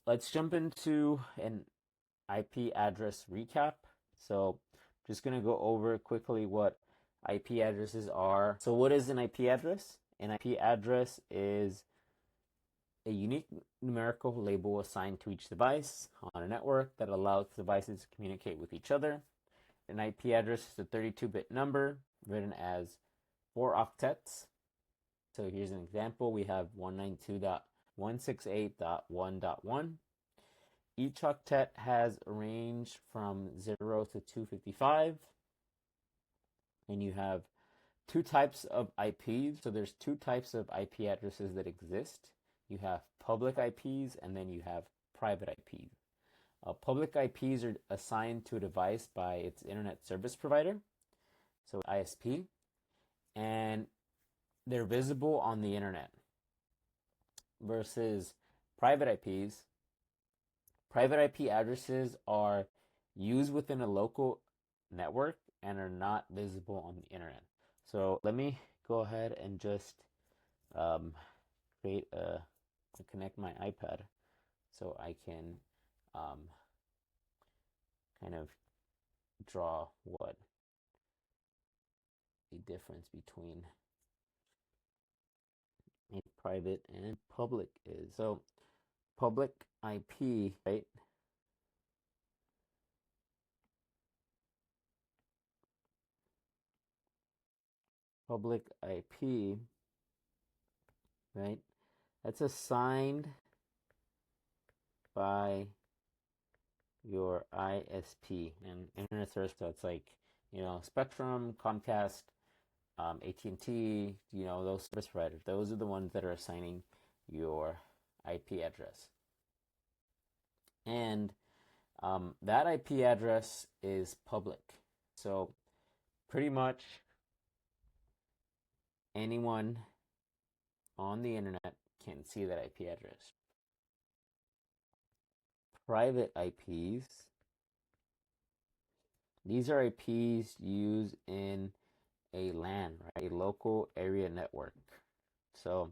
let's jump into an IP address recap. So just going to go over quickly what IP addresses are. So what is an IP address? An IP address is a unique numerical label assigned to each device on a network that allows devices to communicate with each other. An IP address is a 32-bit number written as 4 octets. So here's an example. We have 192.168.1.1. Each octet has a range from 0 to 255. And you have two types of IPs. So there's two types of IP addresses that exist. You have public IPs and then you have private IPs. Public IPs are assigned to a device by its internet service provider, so ISP, and they're visible on the internet. Versus private IPs, private IP addresses are used within a local network and are not visible on the internet. So let me go ahead and just connect my iPad so I can kind of draw what the difference between a private and public is. So public IP, right? Public IP, right? That's assigned by your ISP and internet service. So it's like, Spectrum, Comcast, AT&T, those service providers. Those are the ones that are assigning your IP address. And that IP address is public. So pretty much anyone on the internet can see that IP address. Private IPs, these are IPs used in a LAN, right? A local area network. So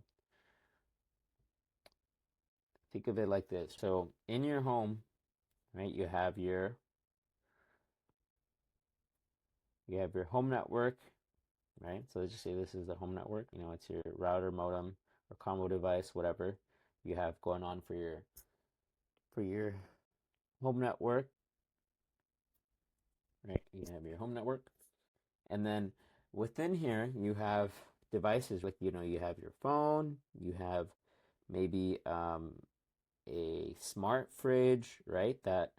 think of it like this. So in your home, right, you have your home network, right? So let's just say this is the home network. It's your router, modem, or combo device, whatever you have going on for your home network, right? You have your home network, and then within here you have devices with you have your phone, you have maybe a smart fridge, right? That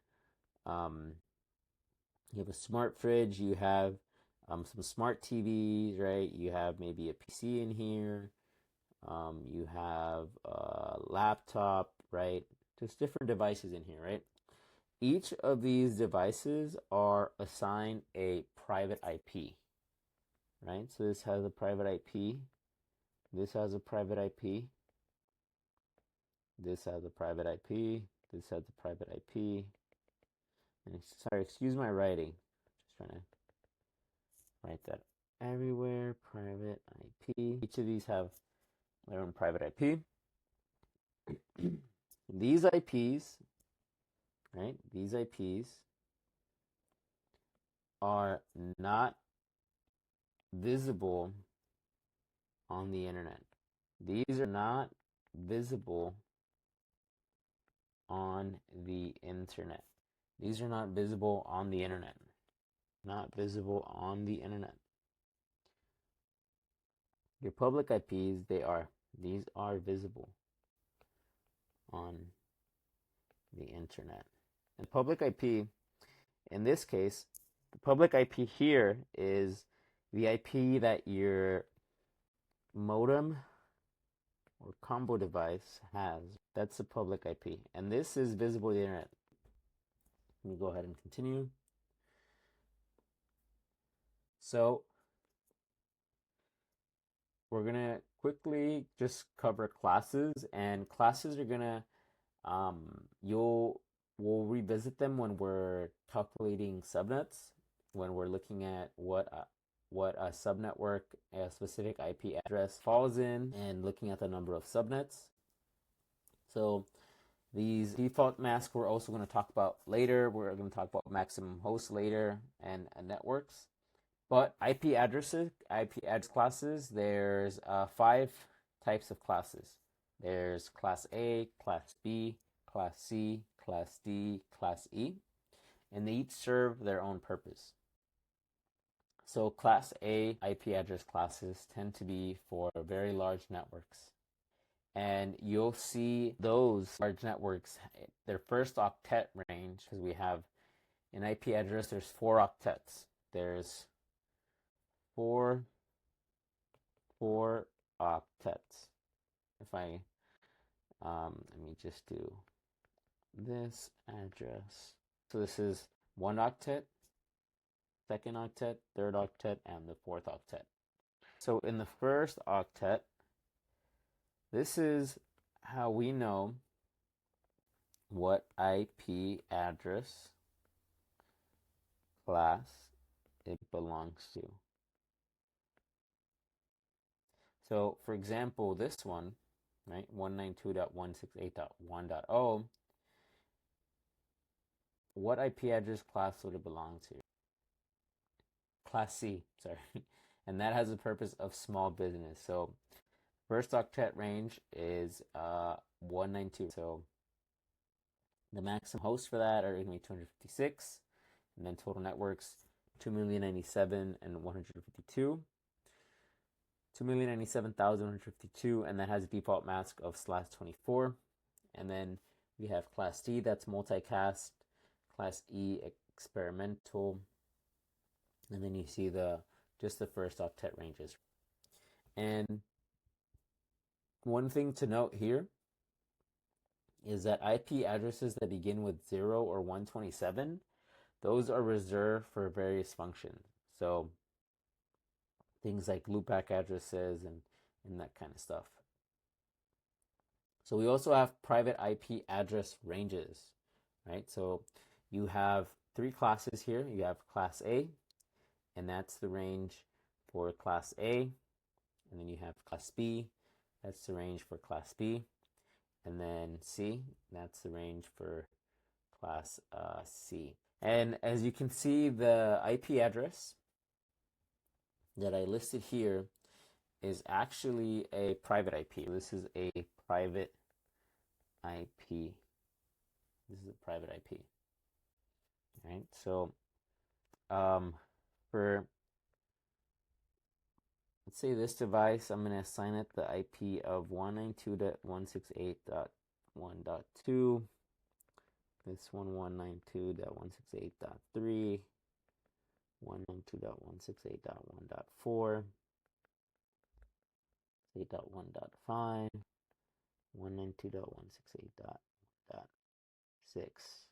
you have a smart fridge, you have some smart TVs, right? You have maybe a PC in here, you have a laptop, right? Just different devices in here, right? Each of these devices are assigned a private IP, right? So this has a private IP, this has a private IP, this has a private IP, this has a private IP. And sorry, excuse my writing. Just trying to write that everywhere. Private IP. Each of these have their own private IP. These IPs, right? These IPs are not visible on the internet. These are not visible on the internet. These are not visible on the internet. Not visible on the internet. Your public IPs, these are visible on the internet. And public IP, in this case, the public IP here is the IP that your modem or combo device has. That's the public IP. And this is visible to the internet. Let me go ahead and continue. So we're going to quickly just cover classes, and classes are going to, we'll revisit them when we're calculating subnets, when we're looking at what a subnetwork, a specific IP address falls in, and looking at the number of subnets. So These default masks we're also going to talk about later. We're going to talk about maximum hosts later and networks. But IP addresses, IP address classes, there's 5 types of classes. There's class A, class B, class C, class D, class E, and they each serve their own purpose. So class A IP address classes tend to be for very large networks. And you'll see those large networks, their first octet range, because we have an IP address, there's 4 octets. There's four octets. If I, let me just do this address. So this is 1 octet, 2nd octet, 3rd octet, and the 4th octet. So in the first octet, this is how we know what IP address class it belongs to. So for example, this one, right, 192.168.1.0, what IP address class would it belong to? Class C, sorry. And that has the purpose of small business. So first octet range is 192. So the maximum hosts for that are going to be 256. And then total networks, 2,097,152. and 2,097,152. And that has a default mask of /24. And then we have class D, that's multicast. Class E, experimental. And then you see just the first octet ranges. And one thing to note here is that IP addresses that begin with 0 or 127, those are reserved for various functions. So things like loopback addresses and that kind of stuff. So we also have private IP address ranges, right? So you have 3 classes here. You have class A, and that's the range for class A. And then you have class B, that's the range for class B. And then C, that's the range for class C. And as you can see, the IP address that I listed here is actually a private IP. This is a private IP. This is a private IP. Right? So for, let's say this device, I'm going to assign it the IP of 192.168.1.2. This one 192.168.3, 192.168.1.4, 8.1.5, 192.168.1.6.